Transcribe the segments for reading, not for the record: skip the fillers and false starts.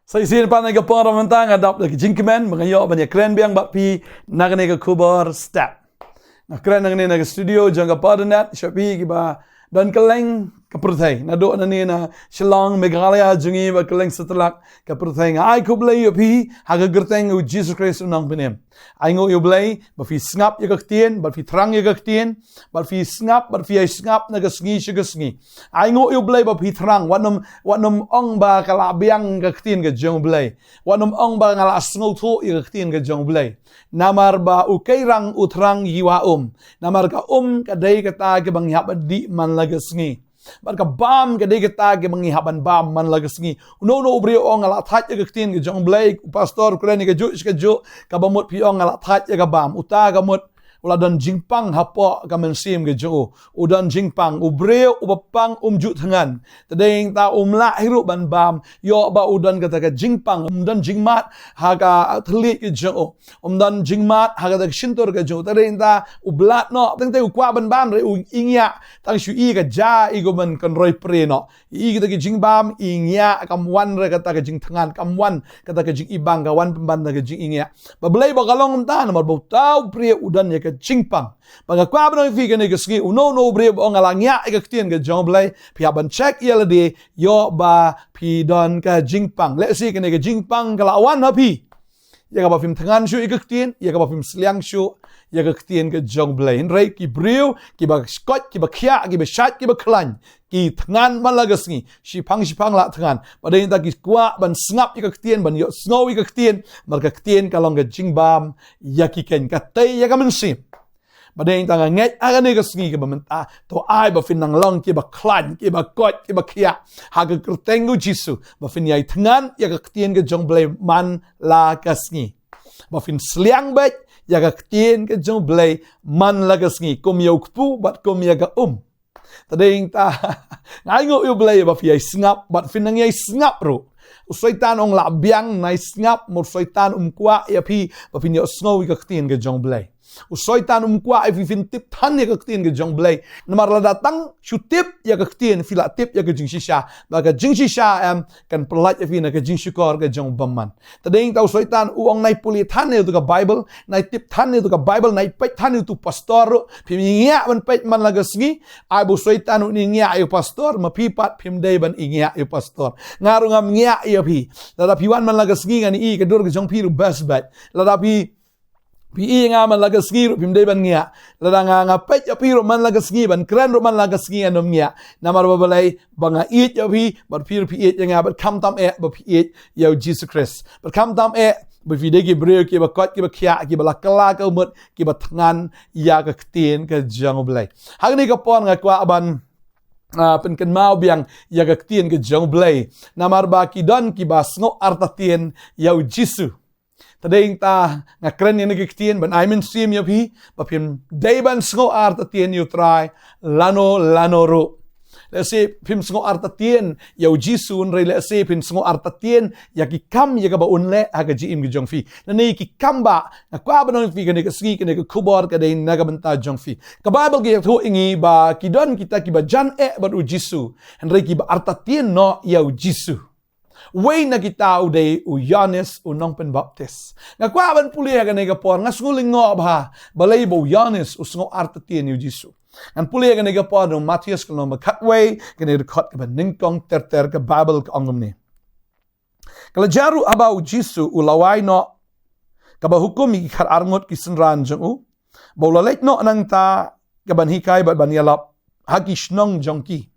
Sa isin pa nga pangramantang adap na kijingkimen, mga yo banyak kren biang bakpi nagane ka khubor step. Na kren nagane na studio jang ka Potternet, Shopee kiba dan keleng kapurthai. Na do na ni na Shillong Meghalaya jungi ba keleng setelak kapurthai nga ai kublay yo pi haga gerteng U Jisu Nongthymmai. Ai ngo yo blay ba fi snap yo kaktien, ba fi trang yo kaktien, ba fi snap ai snap na gasngi shigasngi. Ai ngo yo blay ba fi trang wanum ong ba kalabiang kaktien ka jong blay. Wanum ong ba ngala sngo tho yo kaktien ka jong blay. Namar ba ukairang utrang yiwa namar ka kadai kata ke bang hab di man lagasngi. Barka bam kadai kata ke bang haban bam man lagasngi. No ubrio ong ala that ya kaktien ke jong blay pastor kreni ke ju ka bamut pi ong ala that ya ka bam uta ka mut ula dan jingpang hapo ka mensim ke jo udan jingpang ubrio ubapang ju thangan tadeng ta la hiru ban bam yo ba udan kata ka jingpang dan jingmat ha ka thli ke jo dan jingmat ha ka shintor ke jo tadeng ta ublat no teng te ukwa ban bam re ingya tang shu i ka ja i go man kan roi pre no i kita ke jingbam ingya kam wan re kata ka jing thangan kam wan kata ka jing ibang ka wan pemban ka jing ingya ba blai ba kalong ta na ba tau pre udan ya jingpang baga kwa bano fi gane gasgi no bre bo ngalangya ka ktien ga jongblay pi haban check yelade yo ba pi don ka jingpang le si gane ga jingpang kalawan ha pi ya ka ba fim thangan shu ka ktien ya ka ba fim sliang shu ya ka ktien ga jongblay rei ki brew ki ba scotch ki ba khya ki ba shat ki ba klan ki thangan malagasngi shipang la thangan padai ta ki kwa ban snap ka ktien ban yo snow ka ktien mar ka ktien kalong ga jingbam ya ki ken ka tai ya ka mensim badeng tanga nget agane ka sngi ka bamenta to ai ba fin nang long ki ba klan ki ba kot ki ba khia ha ka kerteng U Jisu ba fin yai thangan ya ka ktien ka jongblay man la ka sngi ba fin sliang bet ya ka ktien ka jongblay man la ka sngi kom yo kpu bat kom ya ka tadeng ta ngai ngo yo blay ba fi yai snap bat fin nang yai snap ro Usaitan ong la biang nai snap mo usaitan kwa ya pi ba fin yo snow ka ktien ka jongblay Usoitan kwa ai fin tip than ya ka ktien ke jongblay namar la datang shutip ya ka ktien fila tip ya ka jingshisha ba ka jingshisha kan pelat ya fin ka jingshikor ka jongbamman tadeng ta usoitan uong nai puli than ya tu ka bible nai tip than ya tu ka bible nai pet than ya tu pastor pim ngia ban pet man la gasngi ai bu soitan ni ngia ya pastor ma pipat pim dei ban ngia ya pastor ngaru ngam ngia ya pi la pi wan man la gasngi ngani i ka dur ka jong pi ru bas bat la pi pi nga man laga ski ru pim dei ban ngia la nga pet ya pi ru man laga ski ban kren ru man laga ski anom ngia namar ba balai banga it ya pi bar pi it nga bat kam tam e ba pi it ya Jesus Christ bat kam tam e ba fi de ki breu ki ba kot ki ba khia ki ba kala ka mut ki ba thangan ya ka ktien ka jang blai hagni ka pon nga kwa ban pen ken mau biang ya ka ktien ka jang blai namar ba ki don ki ba sngo artatien ya U Jisu tadeng ta nga kren ni ktien ban I sim ya pi ba pim dei ban sngo artatien you try lano ro let's say pim sngo artatien ya U Jisu re let's say pim sngo artatien ya ki kam ya ka ba unle aga ji im gi jong fi na nei ki kam ba na kwa ba no fi ka ne ka ski ka ne ka khubor ka dei na ga banta jong fi ka bible gi tho ingi ba ki don kita ki ba jan ba U Jisu en re ki ba artatien no ya U Jisu way na kita uday u Yanis u Nongpen Baptist. Nga kwa ban puli ka nega por nga nguling ngo ba balay bo Yanis u sngo artatien U Jisu. Ngan puli ka nega por no Matthias ka no makatway ka nega kat ka ba ningkong ter ka Bible ka angom ni. Kala jaru aba U Jisu u laway no ka ba hukum i kar arngot ki senran jong u ba lalek no nang ta ka ban hikay ba ban yalap hagi shnong jongki.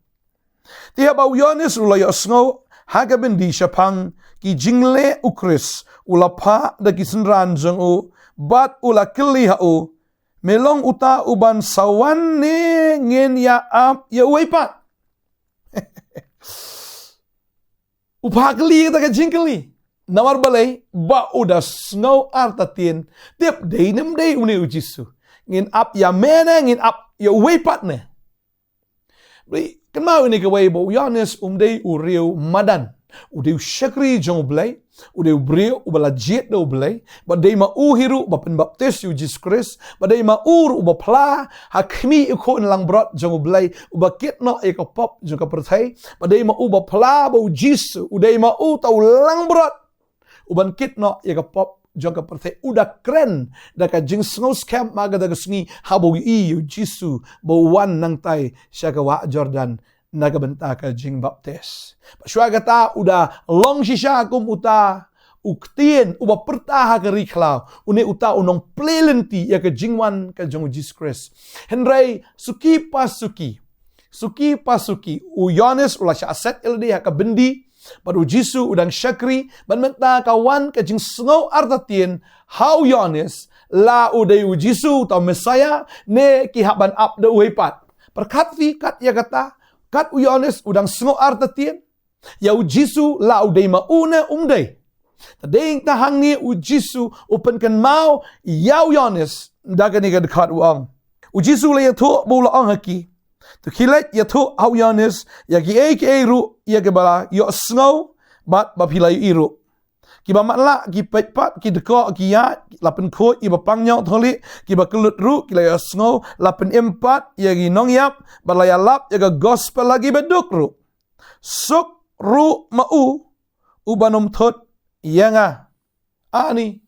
Tiya ba u Yanis u layo sngo haga bendi syapang ki jingle ukris ulapa da kisenran jeng u bat ula keli u melong uta uban sawan ne ngen ya ap ya uipat upa keli ta ka jingkeli namar balai ba uda snow artatien tip deinem dei uni U Jisu ngin ap ya mena ngin ap ya uipat ne kan mau ini ke way bo Yanis dei uriu madan udeu syakri jong blai udeu brio ubala jet do blai badai ma uhiru bapen baptis U Jesus Christ badai ma ur ubapla hakmi ko lang brot jong blai ubakit no e ko pop jong ka perthai badai ma ubapla bo Jesus udai ma u tau lang brot uban kit no ya ka pop jong ka perthe udah keren da ka jing sngow scam maga da sngi habo U Jisu bo wan nang tai sya ka wa Jordan naga benta ka jing baptis. Shwa kata udah long shisha kum uta uktien uba pertaha ke riklau une uta unong plelenti ya ke jingwan ka jong Jesus Christ. Henry suki pasuki u Yohanes ula sya aset ildi ka bendi baru Jisu udang syakri ban menta kawan ka jing sngow artatien how Yohanes la udai U Jisu ta Messiah ne ki haban up de uipat. Perkat vi kat ya kata kat U Yohanes udang sngow artatien ya U Jisu la udai mauna umdai. Tading tahang ni U Jisu open kan mau ya U Yohanes daga ni ka dekat uang. U Jisu la ya tu bo la ang haki. Tu kilat ya tu au Yohanes ya ki ru ya ke bala yo sngow bat ba pilai iru. Ki ba matla ki petpat ki deko ki ya lapen ko i ba pangnyo tholi ki ba kelut ru ki la yo sngow lapen empat ya ki nongyap bala ya lap ya ke gospel lagi beduk ru. Suk ru mau ubanom thot ya nga. Ani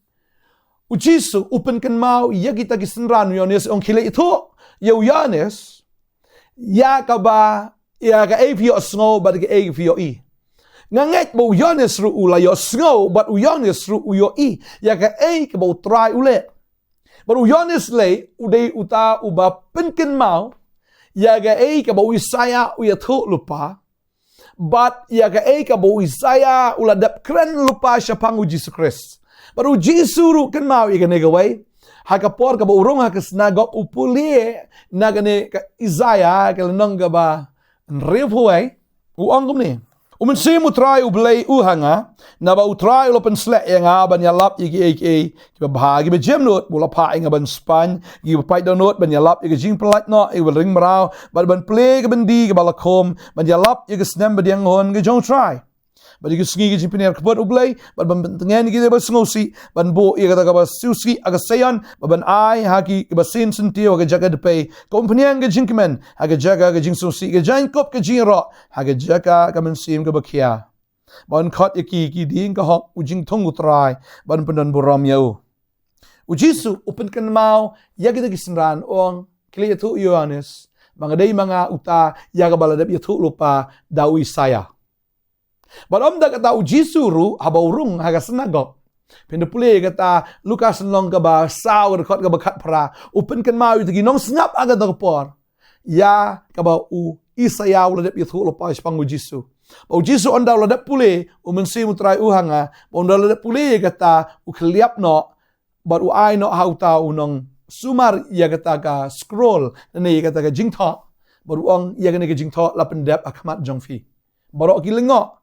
U Jisu open kan mau ya kita ki senran Yohanes ong kilat itu ya Yohanes ya ka ba ya ka fio sngow but ka fio i nganget bo Yohanes ru ula yo sngow but u Yohanes ru u yo i ya ka ka bo try ule but u Yohanes le u dei uta u ba penken mau ya ka bo Isaiah u ya thu lupa but ya ka bo Isaiah ula dap kren lupa syapang U Jesus Christ but u Jisu ru kan mau ya ka negawai hakapor ka ba urong hakasnagop upulie nagane ka Isaiah ka nang ka ba nrefuai uang kumni umensi mutrai ublay uhanga na ba utrai ulopen slek yang ban yalap igi ki bahagi be jemnot bula pa nga ban span gi pai donot ban yalap igi jing pelat no i will ring marau ban play ka bendi ka balakom ban yalap igi snem ba diang hon gi jong try Badi ki sngi ki jimpinia kapot ublay, ban tengen ki ba sngosi, ban bo ia kata ka ba suski aga sayan, ban ai haki ki ba sin sentio aga jaga depe, kompanian ga jinkmen, aga jaga ga jingsusi, ga jain kop ka jinro, aga jaga ka mensim ka bakia. Ban kot ki ding ka hok ujing tong utrai, ban pendan buram yau. U Jisu open kan mau, ya kita kisenran ong, kili itu Yohanes, mangadai mga uta, ya ka baladap itu lupa dawi saya. Balom da kata U Jisu ru habaurung haga senagok. Pinda pule kata Lukas long ka ba saw rekod ka bakat pra open kan mau itu ginong sengap aga da por. Ya ka ba U Isaya ula dep itu lupa pang U Jisu. Ba U Jisu onda ula dep pule umensi mutrai uhanga onda ula dep pule kata U kliap no but U ai no hauta unong sumar ya kata ka scroll ne kata ka jingtho baru ong ya ka jingtho la pendap akmat jongfi. Barok ki lengok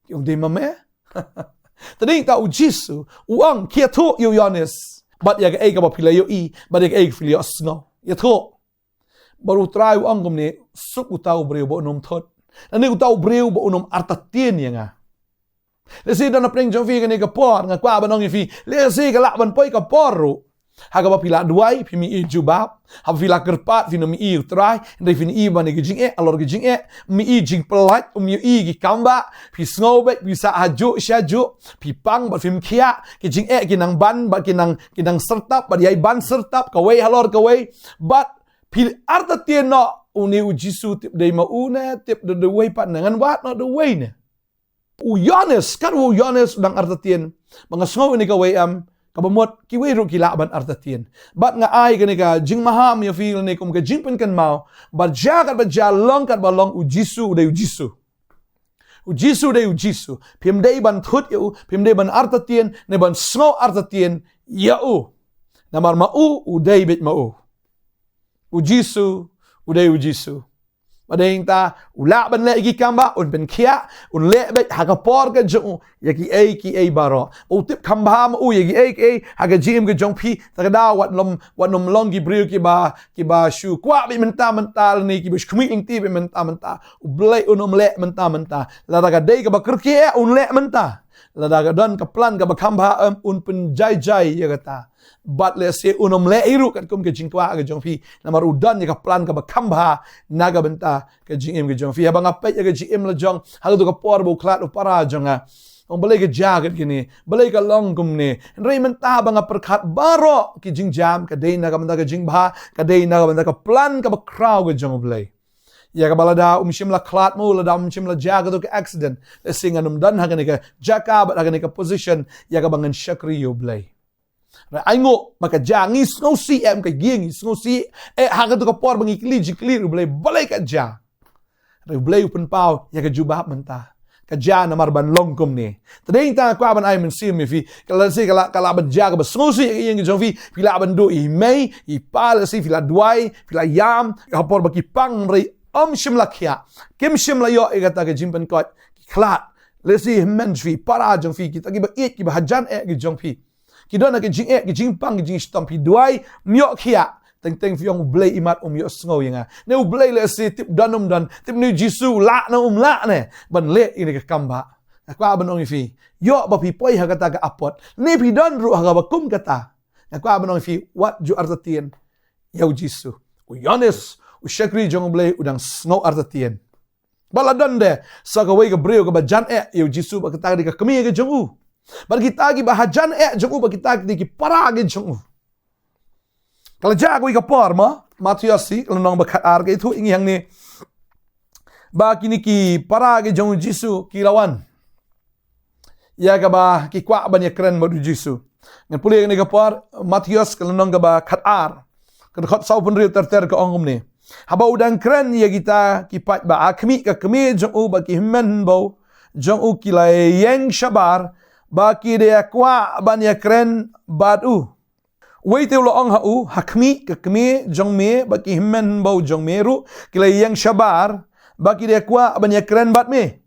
yung di mame. Tadi ta U Jisu, uang kia tu yu Yohanes. Bat ya ka ba pila yu i, bat ya ka pila snow. Ya tu. Baru try uang kumni, sup utau breu bo unom thot. Nani utau breu bo unom artatien ya nga. Lesi dan apreng jomfi ka ni ka por, nga kwa banong ifi. Lesi ka lakban poi ka poru. Haga ba pila duai, pimi i jubab. Haba pila kerpat, fino mi i utrai. Ndai fino i bani gijing alor gijing mi i jing pelat, mi i gi kamba. Pi snowbek, pi sa hajuk, syajuk. Pi pang, bat fim kia. Gijing kinang ban, bat kinang sertap. Bat yai ban sertap, kawai halor kawai. Bat pi artatien no. Uni U Jisu tip day mauna, tip the way pat nangan wat no the way ne. U Yohanes, kan U Yohanes udang artatien. Mga snow ini kawai kabamot kiwi ru kilaban artatien. Bat nga ai kani ka jing maham ya feel ni kum ka jing pen kan mau. Bat jagat bat jalong kat balong U Jisu de U Jisu. U Jisu de U Jisu. Pim dei ban thut ya u, pim dei ban artatien, ne ban snow artatien ya u. Namar mau u dei bit mau. U Jisu, u dei U Jisu. Padahing ta ula ban le gi kamba un ben kia un le bet haga por ka jo ya ki ai baro o tip kamba ma u ya ki haga jim ga jong pi ta da wat nom long gi brio ki ba shu kwa bi menta ni ki bish kmi ing ti bi menta u blai unom le menta la da ga dei ka ba kerke un le menta la da ga don ka plan ka ba kamba un pen jai ya kata but let's say unom le iru kat kum ke jingkwa ga jongfi namar udan ya ka plan ka ba kamba naga benta ke jingim ke jongfi abang apet ya ke jingim la jong halu ka por bo klat u para jonga Ong balay ka jagat gini, balay ka longkum ni. Ray man tabang nga perkat baro ki jing jam, kaday na ka man ka jing bah, kaday na ka man ka plan ka ba crowd ka jong balay. Ya ka balada shimla klat mo, lada shimla jagat ka accident. Sing anum dan ha ka jaka ba ka position, ya ka bangan shakri yo balay. Ay ngo maka jangi snow si em ka gingi snow si ha ka to ka por bangi kli balay balay ka ja. Ray balay upan pau ya ka jubah menta. Kaja na marban longkom ni. Tading ta kwa ban ay men sim fi kala ban jaga ba snosi yang jong fi la ban do I mei I pal si fi la duai fi la yam ka por ba ki pang rei shimla khia kim shimla yo e gata ka jimpan kot klat le si men fi para jong fi ki ta ki ba ki ba hajan ki jong fi ki don na ki jing pang jing stom fi duai myo khia teng fi yong blay imat yo sngo yanga ne blay le si tip danum dan tip U Jisu la na la ne ban le ini ka kamba kwa ban ong fi yo ba pi poi ha kata ka apot ne pi don ru ha ba kum kata kwa ban ong fi what ju artatien U Jisu u yones u shakri jong blay udang sngo artatien bala don de sa ka wei ka breu ka ba jan U Jisu ba kata ka kami ka jong u ba kita gi ba hajan jong u ba kita ki para gi jong u. Kalau jago ika por Matiasi kalau nong bakat arga itu ingi yang ni ba kini ki para ke jong Jisu ki lawan ya ka ba ki kwa ban ya keren ba Jisu ngan puli ni ka por Matias kalau nong ka ba khat ar ka khot sau pun ri ter ka ongum ni haba udang keren ya kita ki pat ba akmi ka kemi jong u ba ki himmen bo jong u ki la yang shabar ba ki de kwa ban ya keren ba Wei teu lo ong hau hakmi ke kemi jong me baki himmen bau jong meru kila yang shabar baki dia kwa banyak keren bat me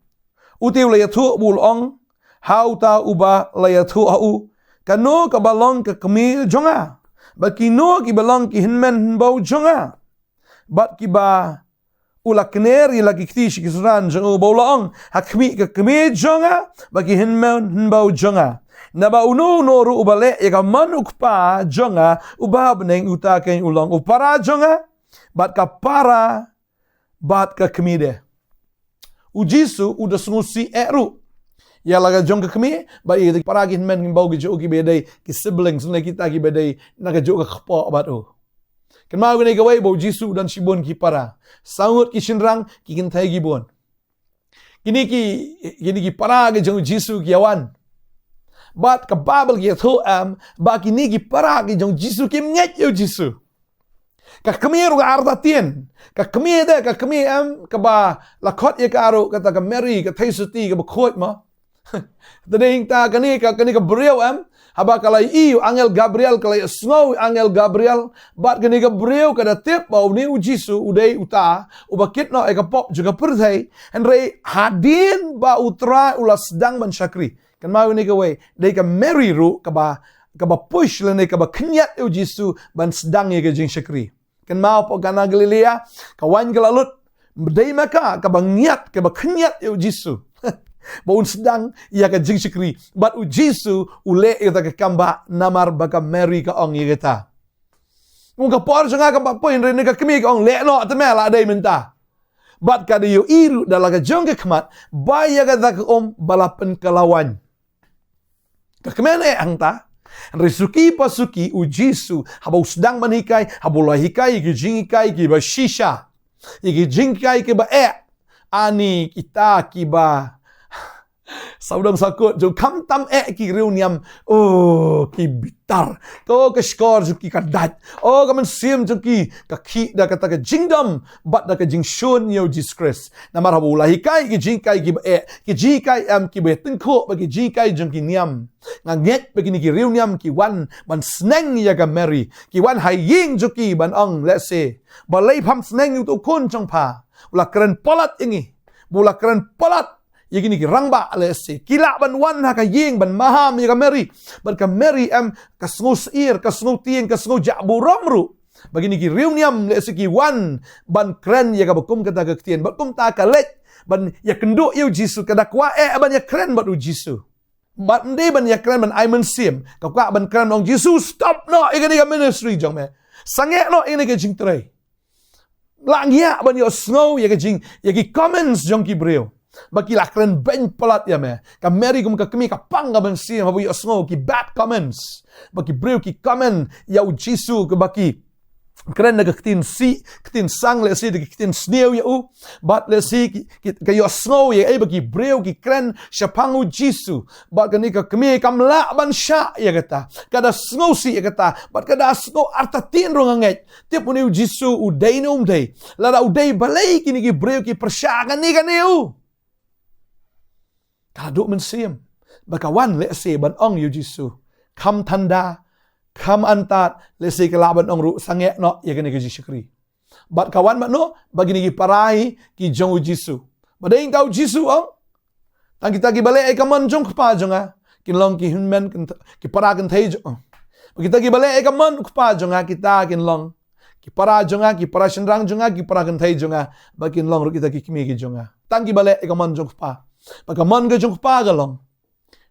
uteu la yatu bul ong hau ta uba la yatu hau kano ka balong ke kemi jonga baki no ki balong ki himmen bau jonga bat ki ba ula kner ila ki ktish ki suran jong bau lo ong hakmi ke kemi jonga baki himmen bau jonga Naba uno no ru ubale ega manuk pa jonga ubah beneng utaken ulong upara jonga bat ka para bat ka kemide. U Jisu udah sengusi ru. Ya laga jong ka kemi ba i para gin men bau gi jo gi bedai ki siblings ne kita gi bedai naga jo ka khpo bat u. Kan mau ne ga wei bau Jisu dan sibon ki para. Sangut ki shinrang ki kin thai gi bon. Kini ki para gi jong Jisu ki awan. Bat ka babel ki thu ba ki ni ki para ki jong Jisu ki nget U Jisu ka kemiru ka artatien ka kemi de ka kemi ka ba la khot ye ka ro ka ta ka Mary ka thai suti ka ba khot ma tading ta ka ni ka breu haba ka lai angel Gabriel ka lai snow angel Gabriel bat ka ni ka breu ka da tip ba ni U Jisu udai uta ubakit no e ka pop juga perthai and rei hadin ba utra ula sedang ban syakri kan mau ni ka we dei ka Mary ru ka ba push le ni ka ba knyat U Jisu ban sedang ye ka jing syakri kan mau po kana Galilea ka wan ka lalut dei maka ka ba ngiat ka ba knyat U Jisu baun sedang ia ka jing syakri bat U Jisu ule ita ka kamba namar ba ka Mary ka ong ye kita mung ka por nga ka ba point re ni ka kemi ka ong le no atmela dei menta bat ka de yo iru dalaga jong ka kmat ba ya ka da ka balapan kalawan Kakemene angta resuki pasuki U Jisu habau sedang manikai habula hikai ki jingikai ki ba shisha ki jingikai ki ba ani kita ki ba saudang sakut jo kam tam ki reuniam ki bitar ko ke skor jo ki kadat ka man sim jo ki ka da kata ka jingdom bat da ka jingshun yo disgrace namar habula hikai ki jingikai ki ba ki jikai ki be tengko ba ki jikai jong ki niam nganget begini ki reuniam ki wan ban sneng ya ka Mary ki wan haying jo ki ban ong let's say balai pham sneng tu kun chong pa ula keren polat ingi bula keren polat Yagini ki rangba alesi kila ban wan ha ka ying ban maham ya ka Mary ban ka Mary ka sngus ir ka sngu tieng ka sngu jabu romru bagini ki reuniam lesi ki wan ban kren ya ka bakum kata ka tien bakum ta ka lek ban ya kendo U Jisu ka dakwa ban ya kren bat U Jisu bat ndi ban ya kren ban aiman sim ka kwa ban kren ong Jisu stop no igani ka ministry jong me sange no ini ka jing trai lang ya ban yo sngu ya ka jing ya ki comments jong ki breu Bagi lah keren ben pelat ya me. Ka Mary kum ka kemi ka pang ka ben sim habu yo sngo ki bad comments. Bagi breu ki comment ya U Jisu ke baki. Keren na kakitin si, kakitin sang le si, kakitin sngew ya u. Bat le si, kayo sngow ya bagi breu ki keren siapang U Jisu. Bat kani ka kemi kamla ban sya ya kata. Kada sngow si ya kata. Bat kada sngow artatien ronganget. Tiap uni U Jisu uday na umday. Lada uday balay kini ki breu ki persyakan ni kaniu. Kada duk mensim. Bakawan le si ban ong U Jisu. Kam tanda. Kam antat lesi kelaban ong ru sange no ya kene ke Jisu. Bat kawan mak no bagi ni parai ki jong U Jisu. Badai kau Jisu ong. Tang kita ki balik kaman jong pa jonga. Kin long ki hunmen ki para kan thai jong. Kita ki balik kaman pa jonga kita kin long. Ki para jonga ki para sendrang jonga ki para kan thai jonga. Bakin long ru kita ki kimi ki jonga. Tang ki balik kaman jong pa. Bakaman ke jong pa ga long.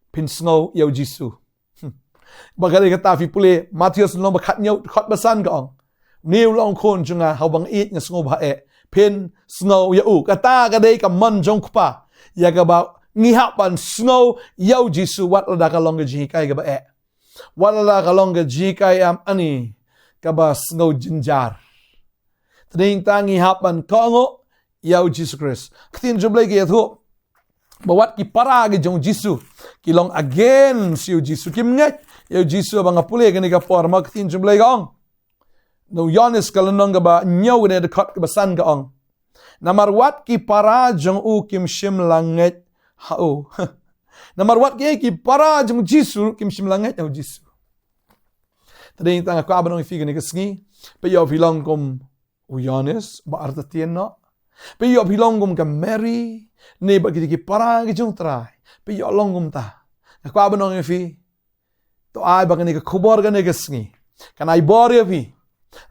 Pin snow ya U Jisu. Bagay kata fi pule Matius long bakat nyau khot basan ka ong niu long khon junga hawang it nga sngo ba pen snow ya u kata kadai ka man jong pa ya ka ba ngi hapan snow ya U Jisu wat la ka long ji kai ka ba wat la ka long ji kai am ani ka ba snow jinjar tring ta ngi hapan ka ngo ya U Jisu Christ ktin jublai ke thu bawat ki para ke jong Jisu ki long again si U Jisu kim ngat ya U Jisu abang apule kani ka por mak tin jumlay ka ong. No Yohanes kalanong ka ba nyaw ne dekat ka basan ka ong. Namarwat ki para jong u kim shim langet hao. Namarwat ki para jong Jisu kim shim langet ya U Jisu. Tadi tang ka abanong fi kani ka sngi pe yo filong kom U Yohanes ba artatien no. Pe yo filong kom ka Mary ne ba ki para ki jong trai. Pe yo long kom ta. Ka abanong fi to ai bagani ka khubor gane ka sngi kan ai bor ya fi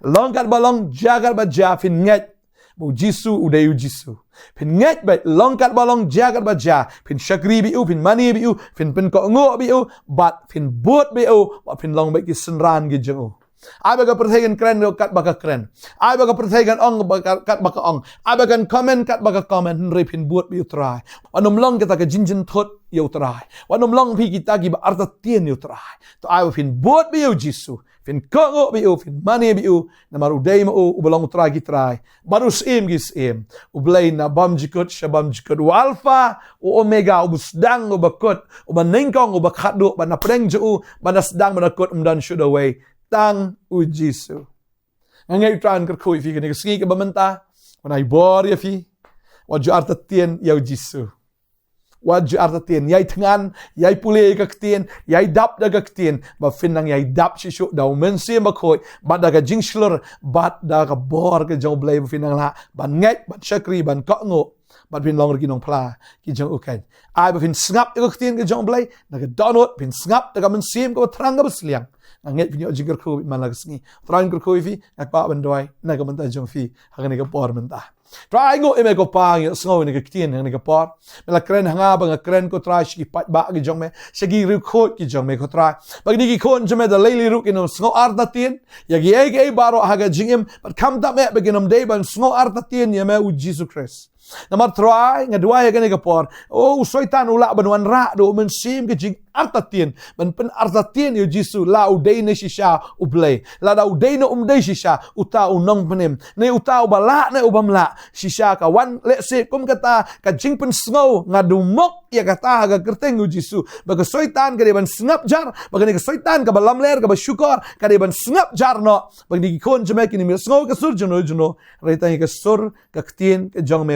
long kat balong jagar ba ja fin nget U Jisu uday U Jisu fin nget ba long kat balong jagar ba ja fin shakri bi u fin mani bi u fin ko ngo bi u bat fin bot bi u ba fin long ba ki senran gi jeng ai baga perthaigan kren kat baga kren ai baga perthaigan ong kat baga ong ai baga comment kat baga comment re fin bot bi u trai anom long kita ka jinjin thot yo trai wanom long pi kita gi ba artatien yo trai to ai fin bot bi U Jisu fin ko bi u fin mani bi u na maru dai mo u belong trai gi trai baru sim gi sim u blai na bam jikot shabam jikot u alpha u omega u sedang u bakot u banengkong u bakhadu ban apreng ju ban sedang ban kot umdan should away tang U Jisu ngai tran ker khoi fi ni sngi ke bamenta wanai bor ya fi waju artatien ya U Jisu waju artatien yai tngan yai pule ka ktien yai dap da ka ktien ba finang yai dap shishu da men se ma khoi ba da ka jingslur bat da ka bor ka jong blai finang la ban ngai ban shakri ban ka ngo bat fin long ki nong pla ki jong ukai ai ba fin snap ka ktien ka jong blai da ka donot fin snap da ka men sim ko trang ka besliang nget pinyo jigar ko malag sngi tran ko fi ak pa bandoi na ka manta jong fi hagani ka por menta try ngo eme ko pang yo sngo ni ka ktien ni ka por mela kren hanga bang kren ko try shi pat ba ki jong me shagi ru ko ki jong me ko try bag ni ki ko jome da leili ru ki no sngo artatien ya gi ai baro haga jingem but kam da me beginom day ban sngo artatien ya me U Jisu Christ Namar try ngadua ya gani ka por oh soitan ula banwan ra do men sim ke jing artatien ban pen artatien U Jisu la udai ne shisha ublay la da udai no umdai shisha uta unong penem ne uta ubala ne ubamla shisha ka wan le se kum kata ka jing pen snow ngadu mok ya kata ga kerteng U Jisu baga soitan ka ban snap jar baga ne ka soitan ka balam ler ka syukor ka ban snap jar no bag ni kon jeme kini mi snow ka sur jono reta ka sur ka ktien ka jong me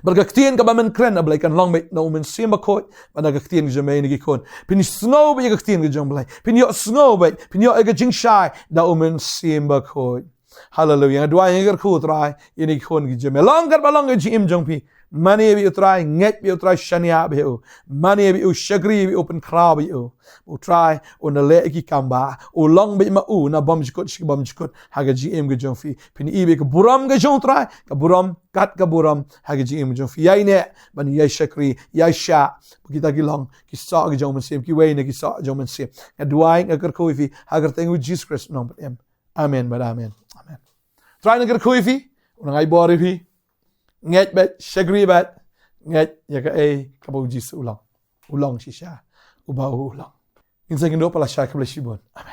bergaktian ka bamen kren ablay kan long met no men simba ko banagaktian ka jame ni kon pin snow ba gaktian ka jong blay pin yo snow ba pin yo ga jing shy da men simba ko hallelujah dua yang ko try ini kon ki jame long kar balong ji im jong pi mani bi utrai nget bi utrai shania bi u mani bi u shagri bi open crowd bi u try on the le ki kamba u long bi ma u na bam jikot haga gm ge jong fi pin i bi ka buram ge jong try ka buram kat ka buram haga gm jong fi yai ne ban yai shakri yai sha kita ki long ki sa ge jong men sim ki we ne ki sa jong men sim ka duai agar ko fi hagar teng u Jesus Christ nom amen but amen try agar ko fi unang ai bori fi nget bet shagri bet Nget ya ka kabu Jisu ulang shisha ubau ulang. Insa kindo pala shay kabla shibon. Amen.